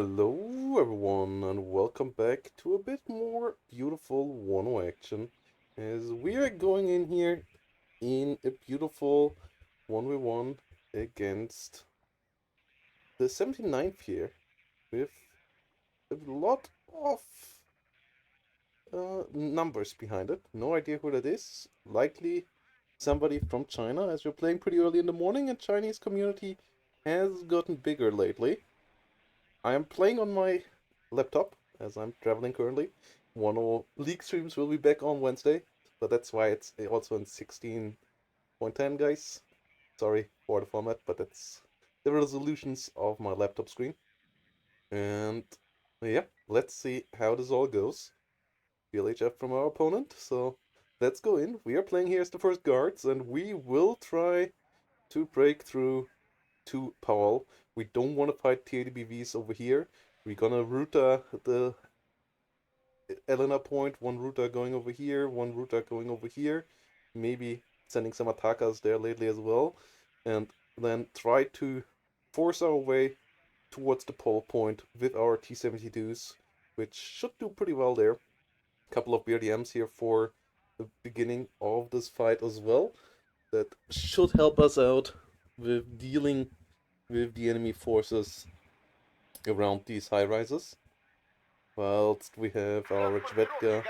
Hello everyone and welcome back to a bit more beautiful 1 action as we are going in here in a beautiful 1v1 against the 79th here with a lot of numbers behind it. No idea who that is. Likely somebody from China as we're playing pretty early in the morning and Chinese community has gotten bigger lately. I am playing on my laptop as I'm traveling currently. One of league streams will be back on Wednesday, but that's why it's also in 16.10, guys. Sorry for the format, but that's the resolutions of my laptop screen. And yeah, let's see how this all goes. PLHF from our opponent, so let's go in. We are playing here as the first guards, and we will try to break through to Powell. We don't want to fight T80BVs over here. We're gonna router the Elena point, one router going over here, one router going over here, maybe sending some attackers there lately as well, and then try to force our way towards the pole point with our T72s, which should do pretty well there. Couple of BRDMs here for the beginning of this fight as well. That should help us out with dealing with the enemy forces around these high rises. Whilst we have our Chvetka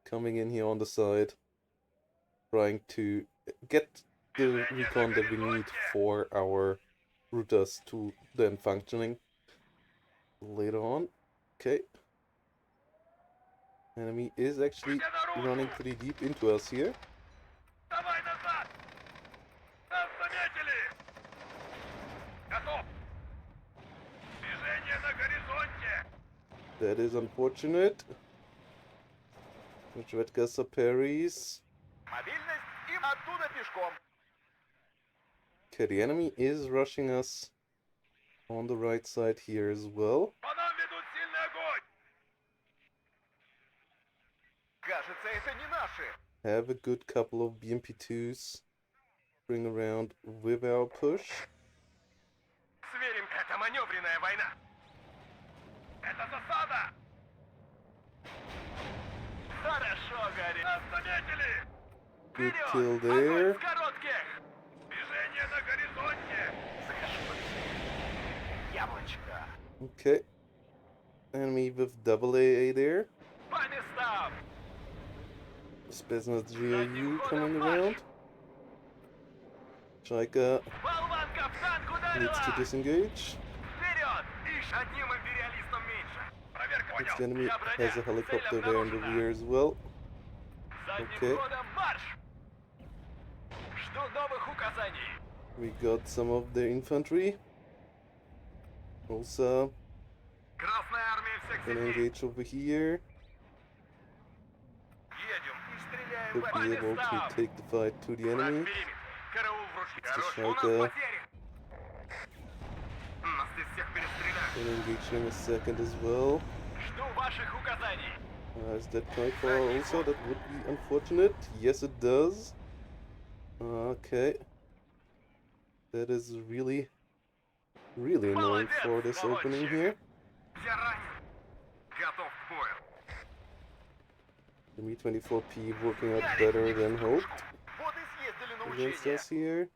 coming in here on the side, trying to get the recon that we need for our routers to then functioning later on. Okay. Enemy is actually running pretty deep into us here. That is unfortunate. Chvetka parries. Okay, the enemy is rushing us on the right side here as well. Have a good couple of BMP2s bring around with our push. Good kill there. Okay. Enemy with double AA there. Spetsnaz GRU coming around. Chaika needs to disengage. Next enemy has a helicopter there in the rear as well. Okay. We got some of their infantry. Also, gonna engage over here. Could be able to take the fight to the enemy. It's the Schalke. Gonna engage in a second as well. Is that Kuiper also? That would be unfortunate. Yes, it does. Okay. That is really annoying for this opening here. The Mi-24P working out better than hoped against us here.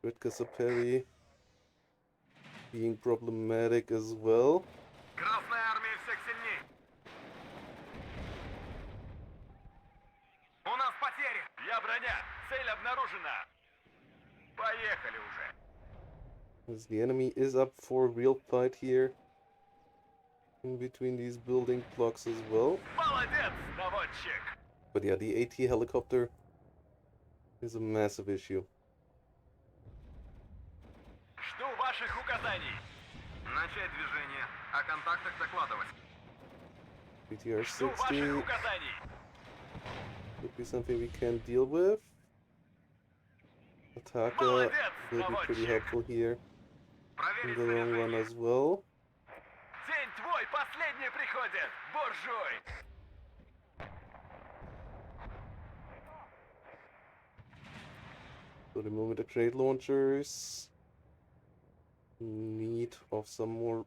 Ritka Saperi being problematic as well. As the enemy is up for a real fight here in between these building blocks as well. But yeah, the AT helicopter is a massive issue. BTR 60 would be something we can deal with. Ataka will be pretty helpful here in the long run as well. So removing the trade launchers. Need of some more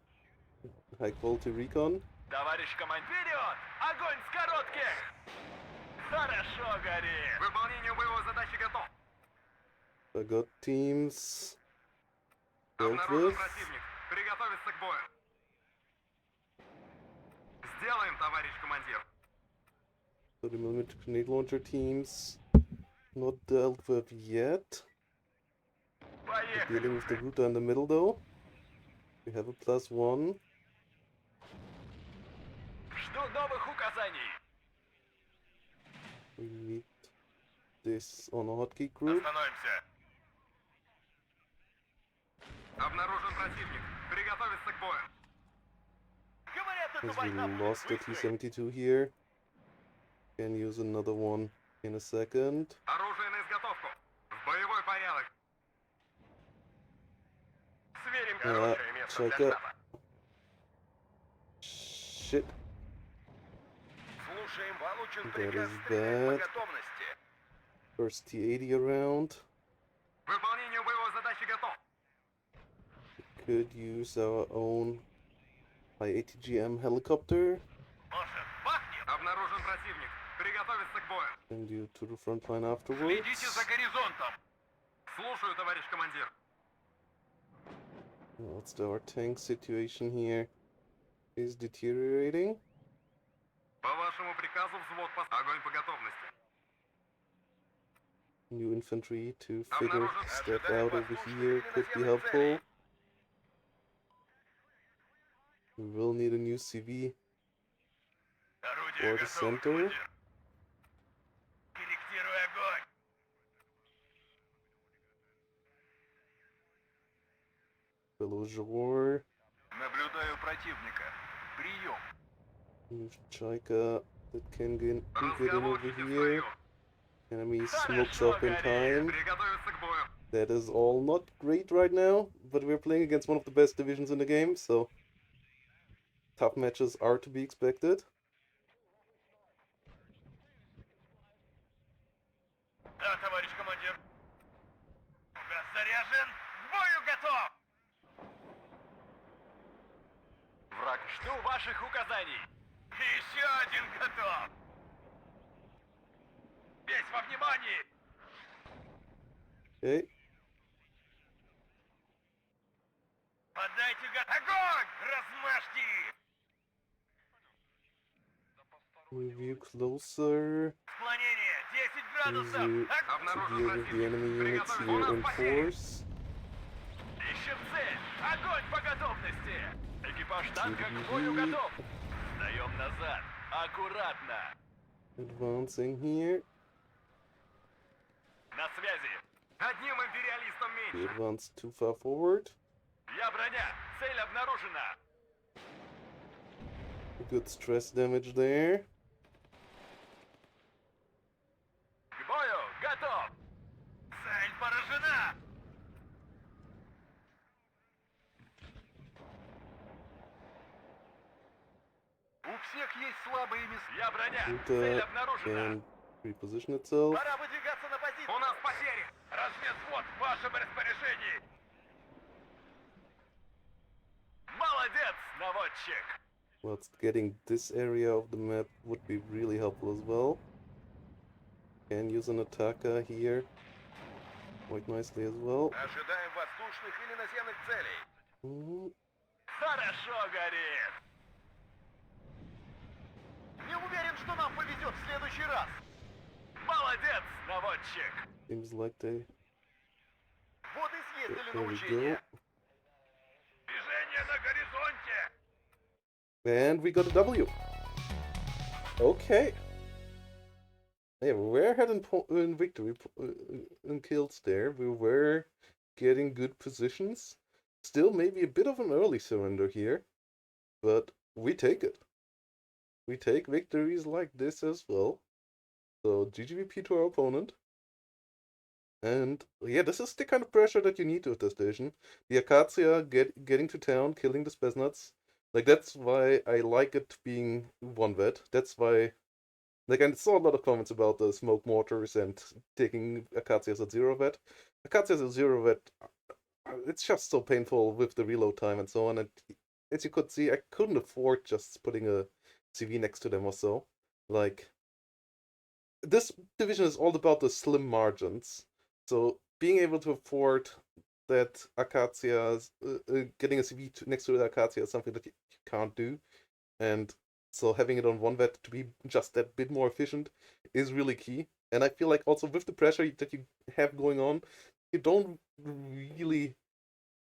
high quality recon. Товарищ командир! Вперед! Огонь с коротких! Хорошо горит! Выполнению боевой задачи готов! I got teams dealt Обнаружен with. противник. Приготовиться к бою. Сделаем, товарищ командир. 30mm grenade launcher teams not dealt with yet. We're dealing with the Поехали! router in the middle though. We have a +1. Жду новых указаний. We need this on a hotkey group. Остановимся. Обнаружен противник. Приготовиться к бою. Говорят, это Because we война будет lost the быстрой. T72 here. Can use another one in a second. Оружие на изготовку. В боевой порядок. Сверим хорошее место для check it. штаба. Shit. Слушаем, получен That приказ is стрелять по bad. готовности. First T80 around. Выполнению боевой задачи готов. Could use our own I-80GM helicopter. Может, бахнет? Обнаружен противник. Приготовиться к бою. Send you to the front line Следите за afterwards. горизонтом. Слушаю, товарищ командир. What's our tank situation here? Is deteriorating. По вашему приказу взвод по... Огонь по готовности. New infantry to figure stuff out over here could be helpful. We will need a new CV Орудие for the готово, center. командир. Корректируй огонь. Below Jor. Наблюдаю противника. Прием. New Chaika that can get in over Разговорчики в here. строю. Enemy smokes up in time. Приготовиться к бою. That is all not great right now, but we're playing against one of the best divisions in the game, so tough matches are to be expected. Да, товарищ командир. Газ заряжен. К бою готов. Враг, жду ваших указаний. Еще один готов. Весь во внимании. Okay, Подайте огонь! Размажьте их! review closer. Склонение 10 градусов! Review to deal with the enemy units here in force. Ищем цель! Огонь по готовности! Экипаж танка к бою готов! Сдаем назад! Аккуратно! Advancing here. На связи! Одним империалистом We меньше! advanced too far forward. Я броня! Цель обнаружена! Good stress damage there. К бою! Готов! Цель поражена! У всех есть слабые места. Я броня! Цель Ruta обнаружена! can reposition itself. Пора выдвигаться на позицию! У нас потери! Разведвзвод в вашем распоряжении! Молодец, наводчик! Whilst getting this area of the map would be really helpful as well. Can use an attacker here quite nicely as well. Ожидаем воздушных или наземных целей. Mm, Хорошо горит! Не уверен, что нам повезет в следующий раз. Молодец, наводчик! seems like they... Вот и съездили на There we go. учение. Движение на горизонте! And we got a W. Okay. Yeah, we were heading in victory in kills there. We were getting good positions. Still maybe a bit of an early surrender here. But we take it. We take victories like this as well. So GGVP to our opponent. And yeah, this is the kind of pressure that you need with this station. The Acacia getting to town, killing the Spetsnaz. Like, that's why I like it being one vet. That's why, like, I saw a lot of comments about the smoke mortars and taking Acacias at 0 vet. Acacias at 0 vet it's just so painful with the reload time and so on. And as you could see, I couldn't afford just putting a CV next to them or so. Like, this division is all about the slim margins. So being able to afford that Acacia, getting a CV next to the Acacia is something that you can't do. And so having it on one vet to be just that bit more efficient is really key. And I feel like also with the pressure that you have going on, you don't really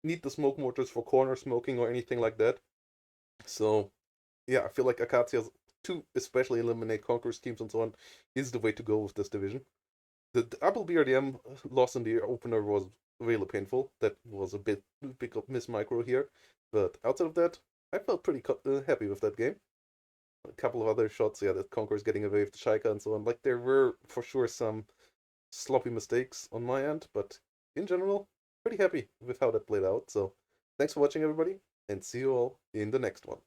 need the smoke mortars for corner smoking or anything like that. So yeah, I feel like Acacia's to especially eliminate conqueror schemes and so on is the way to go with this division. The double BRDM loss in the opener was really painful. That was a big miss micro here, but outside of that, I felt pretty happy with that game. A couple of other shots, yeah, that Conqueror's getting away with the Shaika and so on. Like there were for sure some sloppy mistakes on my end, but in general, pretty happy with how that played out. So thanks for watching, everybody, and see you all in the next one.